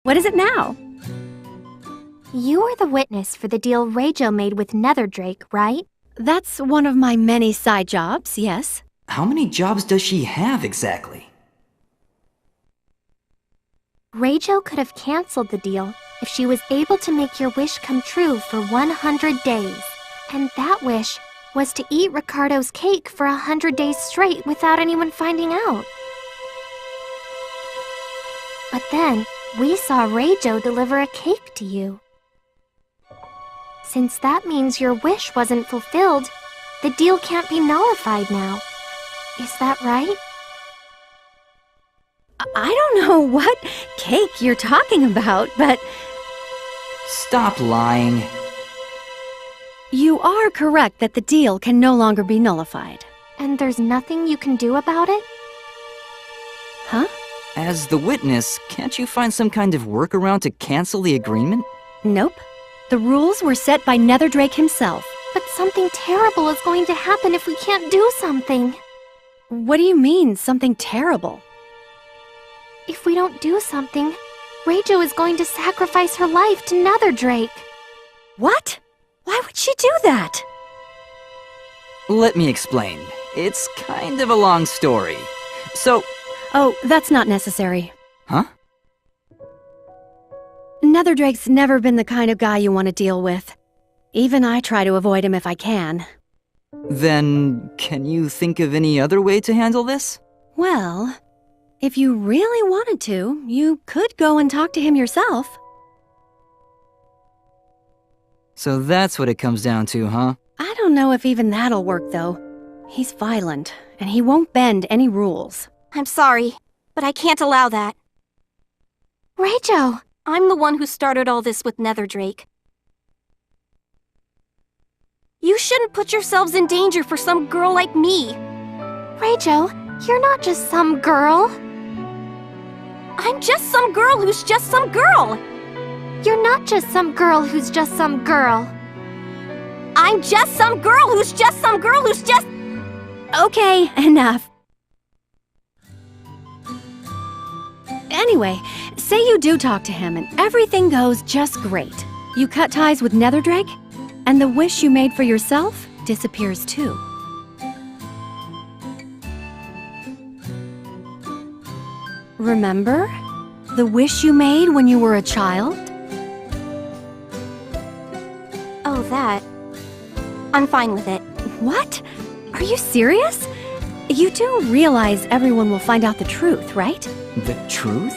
What is it now? You are the witness for the deal Reijo made with Netherdrake, right? That's one of my many side jobs, yes. How many jobs does she have exactly? Reijo could have cancelled the deal if she was able to make your wish come true for 100 days. And that wish was to eat Ricardo's cake for 100 days straight without anyone finding out. But then, we saw Reijo deliver a cake to you. Since that means your wish wasn't fulfilled, the deal can't be nullified now. Is that right? I don't know what cake you're talking about, but... Stop lying. You are correct that the deal can no longer be nullified. And there's nothing you can do about it? Huh? As the witness, can't you find some kind of workaround to cancel the agreement? Nope. The rules were set by Netherdrake himself. But something terrible is going to happen if we can't do something. What do you mean, something terrible? If we don't do something, Reijo is going to sacrifice her life to Netherdrake. What? Why would she do that? Let me explain. It's kind of a long story. So... Oh, that's not necessary. Huh? Netherdrake's never been the kind of guy you want to deal with. Even I try to avoid him if I can. Then, can you think of any other way to handle this? Well, if you really wanted to, you could go and talk to him yourself. So that's what it comes down to, huh? I don't know if even that'll work, though. He's violent, and he won't bend any rules. I'm sorry, but I can't allow that. Reijo! I'm the one who started all this with Netherdrake. You shouldn't put yourselves in danger for some girl like me. Reijo, you're not just some girl. I'm just some girl who's just some girl. You're not just some girl who's just some girl. I'm just some girl who's just some girl who's just... Okay, enough. Anyway, say you do talk to him and everything goes just great. You cut ties with Netherdrake, and the wish you made for yourself disappears too. Remember? The wish you made when you were a child? Oh, that. I'm fine with it. What? Are you serious? You do realize everyone will find out the truth, right? The truth?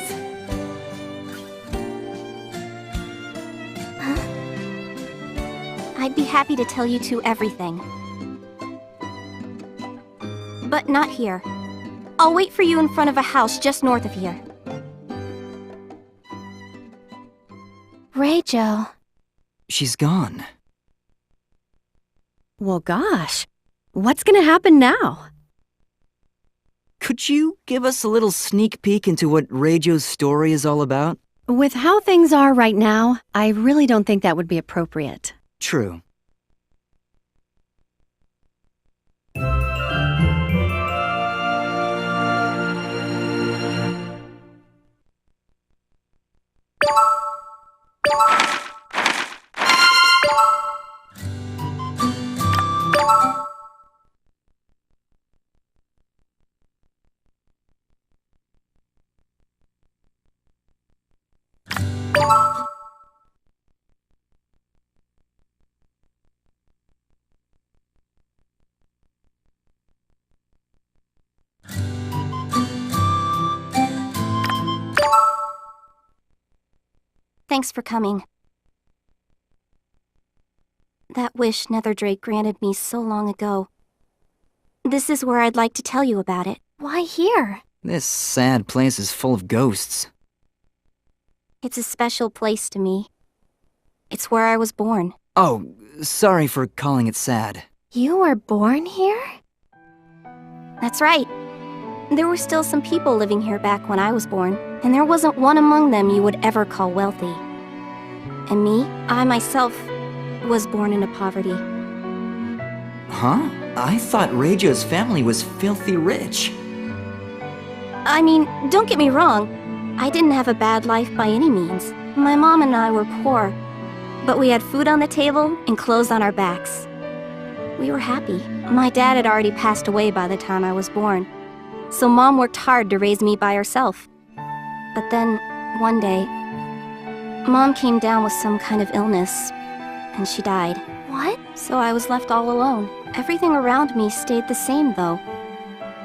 I'd be happy to tell you two everything. But not here. I'll wait for you in front of a house just north of here. Reijo. She's gone. Well, gosh. What's gonna happen now? Could you give us a little sneak peek into what Reijo's story is all about? With how things are right now, I really don't think that would be appropriate. True. Thanks for coming. That wish Netherdrake granted me so long ago. This is where I'd like to tell you about it. Why here? This sad place is full of ghosts. It's a special place to me. It's where I was born. Oh, sorry for calling it sad. You were born here? That's right. There were still some people living here back when I was born, and there wasn't one among them you would ever call wealthy. And me, I myself, was born into poverty. Huh? I thought Reijo's family was filthy rich. I mean, don't get me wrong. I didn't have a bad life by any means. My mom and I were poor, but we had food on the table and clothes on our backs. We were happy. My dad had already passed away by the time I was born, so Mom worked hard to raise me by herself. But then, one day, Mom came down with some kind of illness, and she died. What? So I was left all alone. Everything around me stayed the same, though.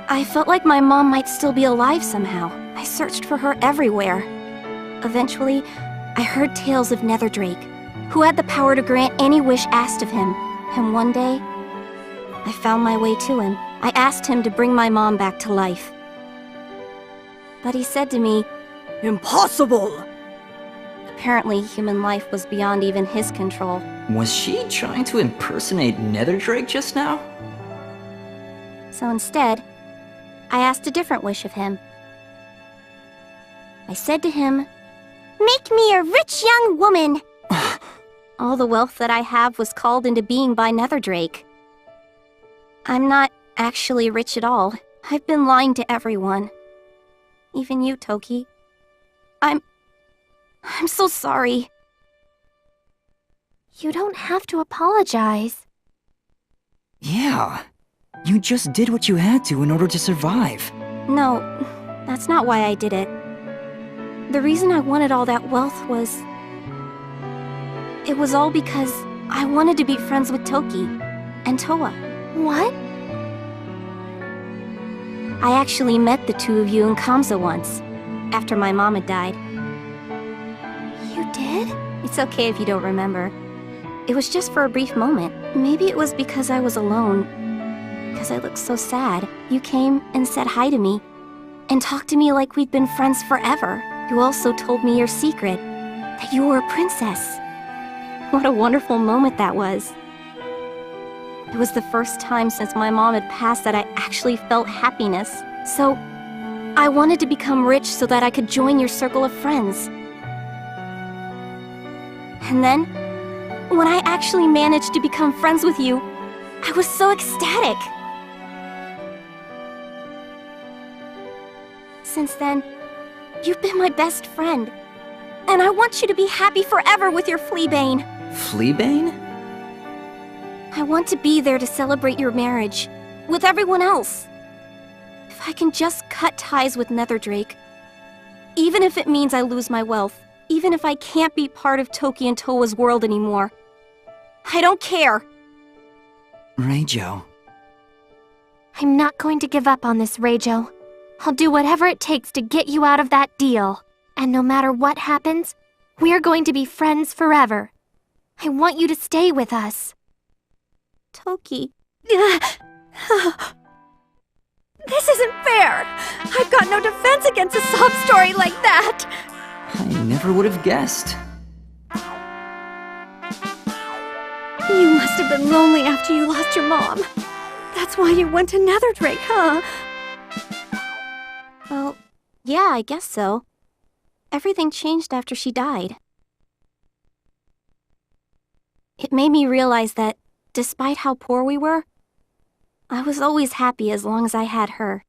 I felt like my mom might still be alive somehow. I searched for her everywhere. Eventually, I heard tales of Netherdrake, who had the power to grant any wish asked of him. And one day, I found my way to him. I asked him to bring my mom back to life. But he said to me, Impossible! apparently human life was beyond even his control. Was she trying to impersonate Netherdrake just now? So instead, I asked a different wish of him. I said to him, "Make me a rich young woman!" All the wealth that I have was called into being by Netherdrake. I'm not actually rich at all. I've been lying to everyone. Even you, Toki. I'm so sorry. You don't have to apologize. Yeah. You just did what you had to in order to survive. No, that's not why I did it. The reason I wanted all that wealth was... it was all because I wanted to be friends with Toki and Towa. What? I actually met the two of you in Kamsa once, after my mom had died. You did? It's okay if you don't remember. It was just for a brief moment. Maybe it was because I was alone. Because I looked so sad. You came and said hi to me, and talked to me like we'd been friends forever. You also told me your secret, that you were a princess. What a wonderful moment that was. It was the first time since my mom had passed that I actually felt happiness. So, I wanted to become rich so that I could join your circle of friends. And then, when I actually managed to become friends with you, I was so ecstatic. Since then, you've been my best friend. And I want you to be happy forever with your Fleabane. Fleabane? I want to be there to celebrate your marriage, with everyone else. If I can just cut ties with Netherdrake, even if it means I lose my wealth, even if I can't be part of Toki and Towa's world anymore, I don't care. Reijo. I'm not going to give up on this, Reijo. I'll do whatever it takes to get you out of that deal. And no matter what happens, we're going to be friends forever. I want you to stay with us. Toki. This isn't fair! I've got no defense against a sob story like that! I never would have guessed. You must have been lonely after you lost your mom. That's why you went to Netherdrake, huh? Well, yeah, I guess so. Everything changed after she died. It made me realize that, despite how poor we were, I was always happy as long as I had her.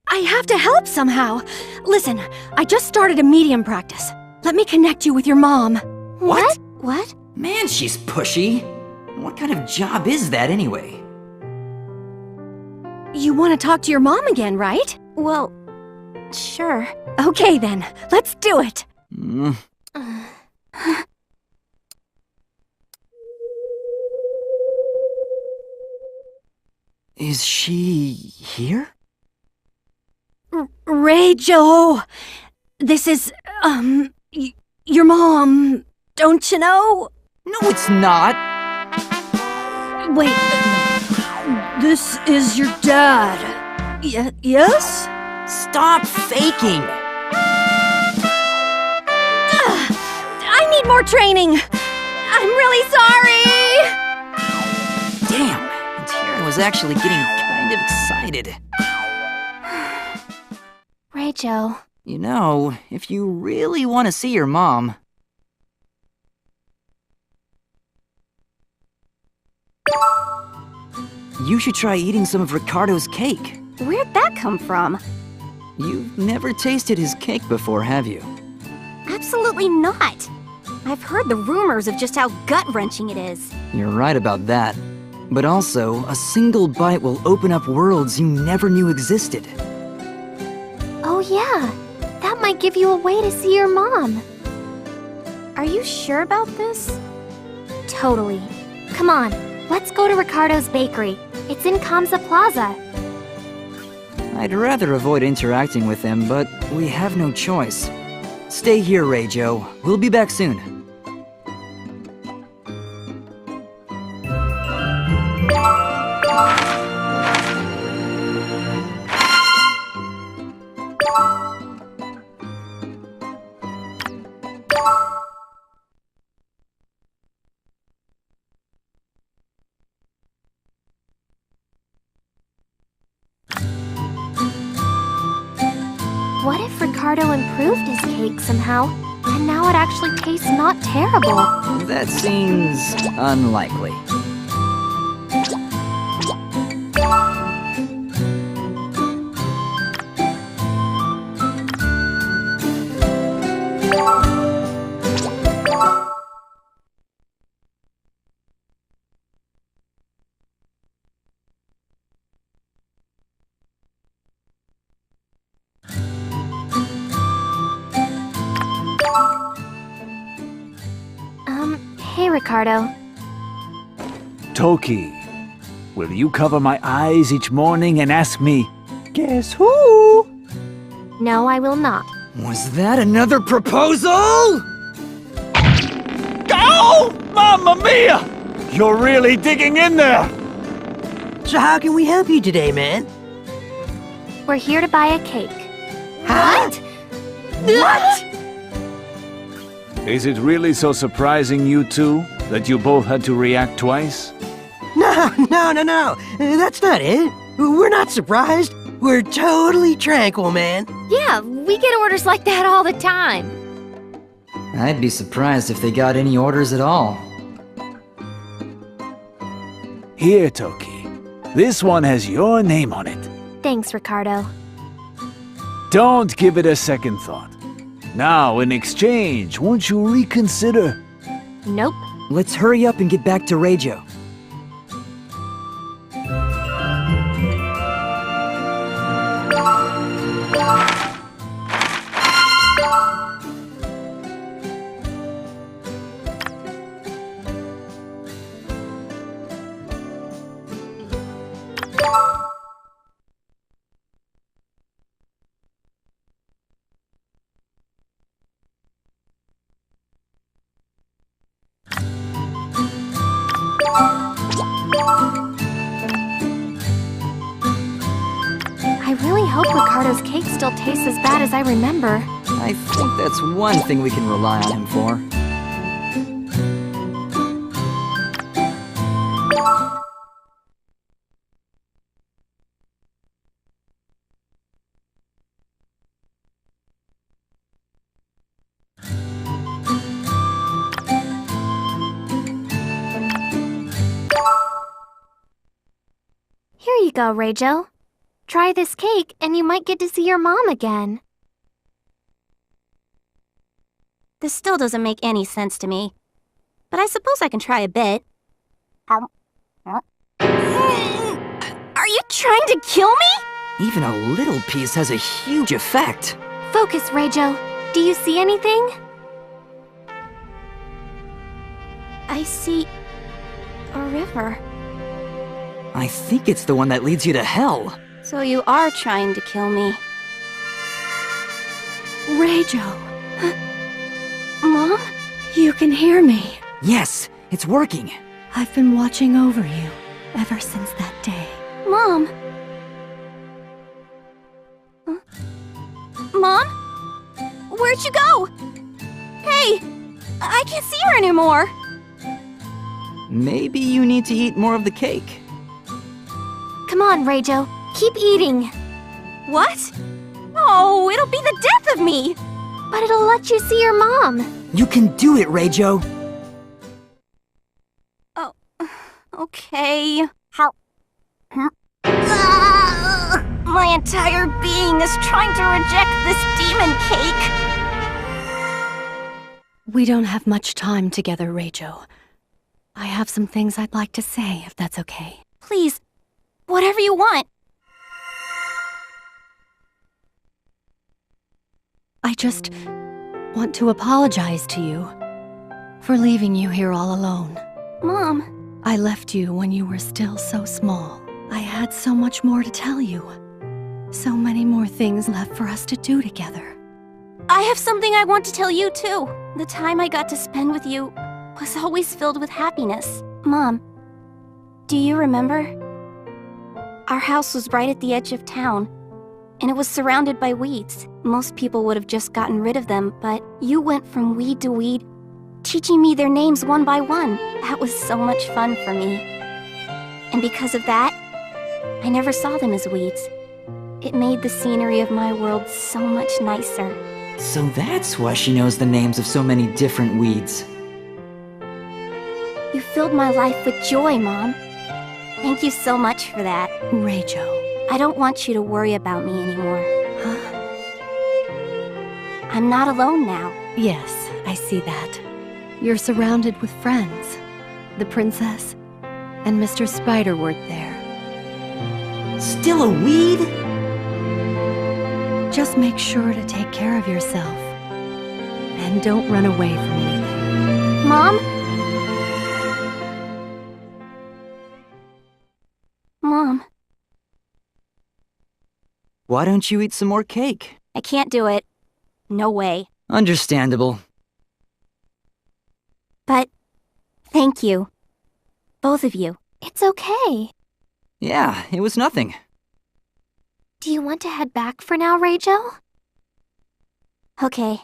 I have to help somehow. Listen, I just started a medium practice. Let me connect you with your mom. What? What? Man, she's pushy. What kind of job is that anyway? You want to talk to your mom again, right? Well, sure. Okay then, let's do it. Is she here? Reijo! This is, your mom, don't you know? No, it's not. Wait, this is your dad. Yes? Stop faking. I need more training. I'm really sorry. Damn, and here I was actually getting kind of excited. Reijo. You know, if you really want to see your mom... you should try eating some of Ricardo's cake. Where'd that come from? You've never tasted his cake before, have you? Absolutely not! I've heard the rumors of just how gut-wrenching it is. You're right about that. But also, a single bite will open up worlds you never knew existed. Oh yeah, that might give you a way to see your mom. Are you sure about this? Totally. Come on, let's go to Ricardo's bakery. It's in Kamsa Plaza. I'd rather avoid interacting with them, but we have no choice. Stay here, Reijo. We'll be back soon. What if Ricardo improved his cake somehow, and now it actually tastes not terrible? That seems unlikely. Hey Ricardo. Toki, will you cover my eyes each morning and ask me, "Guess who?" No, I will not. Was that another proposal? Oh, Mamma Mia! You're really digging in there! So how can we help you today, man? We're here to buy a cake. What? What? Is it really so surprising, you two, that you both had to react twice? No. That's not it. We're not surprised. We're totally tranquil, man. Yeah, we get orders like that all the time. I'd be surprised if they got any orders at all. Here, Toki. This one has your name on it. Thanks, Ricardo. Don't give it a second thought. Now, in exchange, won't you reconsider? Nope. Let's hurry up and get back to Reijo. I really hope Ricardo's cake still tastes as bad as I remember. I think that's one thing we can rely on him for. Here you go, Reijo. Try this cake and you might get to see your mom again. This still doesn't make any sense to me. But I suppose I can try a bit. Are you trying to kill me? Even a little piece has a huge effect. Focus, Reijo. Do you see anything? I see a river. I think it's the one that leads you to hell. So you are trying to kill me. Reijo, Mom? you can hear me. Yes, it's working. I've been watching over you ever since that day. Mom? Mom? Where'd you go? Hey! I can't see her anymore! Maybe you need to eat more of the cake. Come on, Reijo. Keep eating. What? Oh, it'll be the death of me! But it'll let you see your mom. You can do it, Reijo. Oh, okay. Mom? My entire being is trying to reject this demon cake. We don't have much time together, Reijo. I have some things I'd like to say, if that's okay. Please, whatever you want. I just want to apologize to you for leaving you here all alone. Mom. I left you when you were still so small. I had so much more to tell you. So many more things left for us to do together. I have something I want to tell you too. The time I got to spend with you was always filled with happiness. Mom, do you remember? Our house was right at the edge of town, and it was surrounded by weeds. Most people would have just gotten rid of them, but you went from weed to weed, teaching me their names one by one. That was so much fun for me. And because of that, I never saw them as weeds. It made the scenery of my world so much nicer. So that's why she knows the names of so many different weeds. You filled my life with joy, Mom. Thank you so much for that. Reijo. I don't want you to worry about me anymore. Huh? I'm not alone now. Yes, I see that. You're surrounded with friends. The princess and Mr. Spiderwort there. Still a weed? Just make sure to take care of yourself. And don't run away from anything. Mom? Mom. Why don't you eat some more cake? I can't do it. No way. Understandable. But thank you. Both of you. It's okay. Yeah, it was nothing. Do you want to head back for now, Reijo? Okay.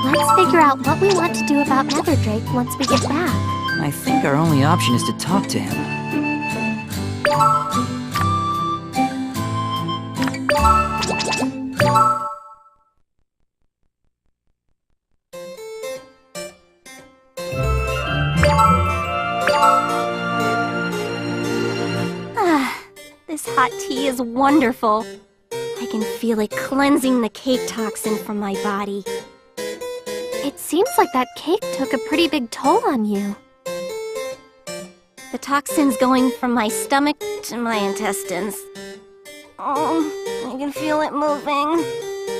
Let's figure out what we want to do about Netherdrake once we get back. I think our only option is to talk to him. This hot tea is wonderful. I can feel it cleansing the cake toxin from my body. It seems like that cake took a pretty big toll on you. The toxin's going from my stomach to my intestines. Oh, I can feel it moving.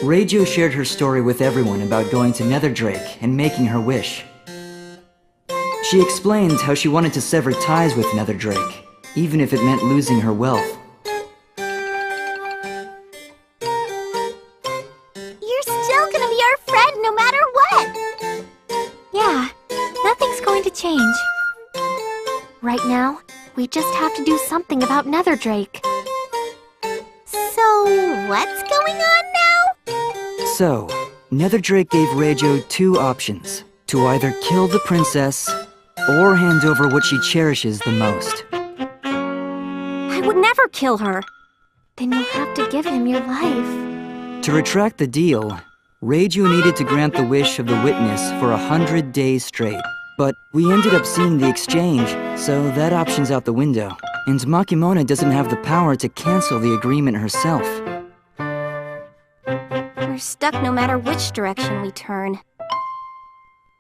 Reijo shared her story with everyone about going to Netherdrake and making her wish. She explained how she wanted to sever ties with Netherdrake, even if it meant losing her wealth. You're still gonna be our friend no matter what! Yeah, nothing's going to change. Right now, we just have to do something about Netherdrake. So, what's going on now? So, Netherdrake gave Reijo two options: to either kill the princess, or hand over what she cherishes the most. I would never kill her. Then you'll have to give him your life. To retract the deal, Reijo needed to grant the wish of the witness for 100 days straight. But we ended up seeing the exchange, so that option's out the window. And Makimona doesn't have the power to cancel the agreement herself. We're stuck no matter which direction we turn.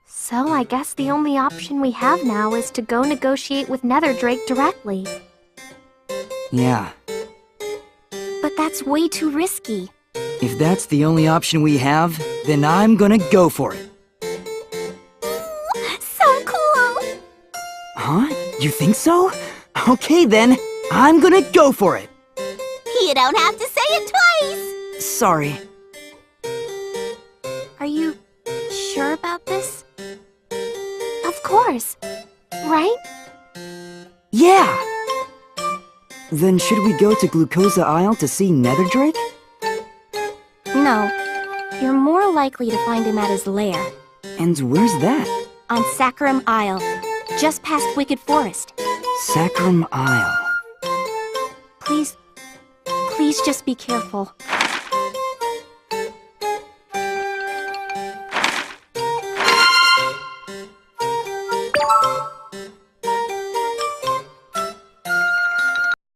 So I guess the only option we have now is to go negotiate with Netherdrake directly. Yeah. But that's way too risky. If that's the only option we have, then I'm gonna go for it. So cool! Huh? You think so? Okay then, I'm gonna go for it. You don't have to say it twice! Sorry. Are you sure about this? Of course. Right? Yeah! Then should we go to Glucosa Isle to see Netherdrake? No. You're more likely to find him at his lair. And where's that? On Saccharum Isle. Just past Wicked Forest. Saccharum Isle. Please just be careful.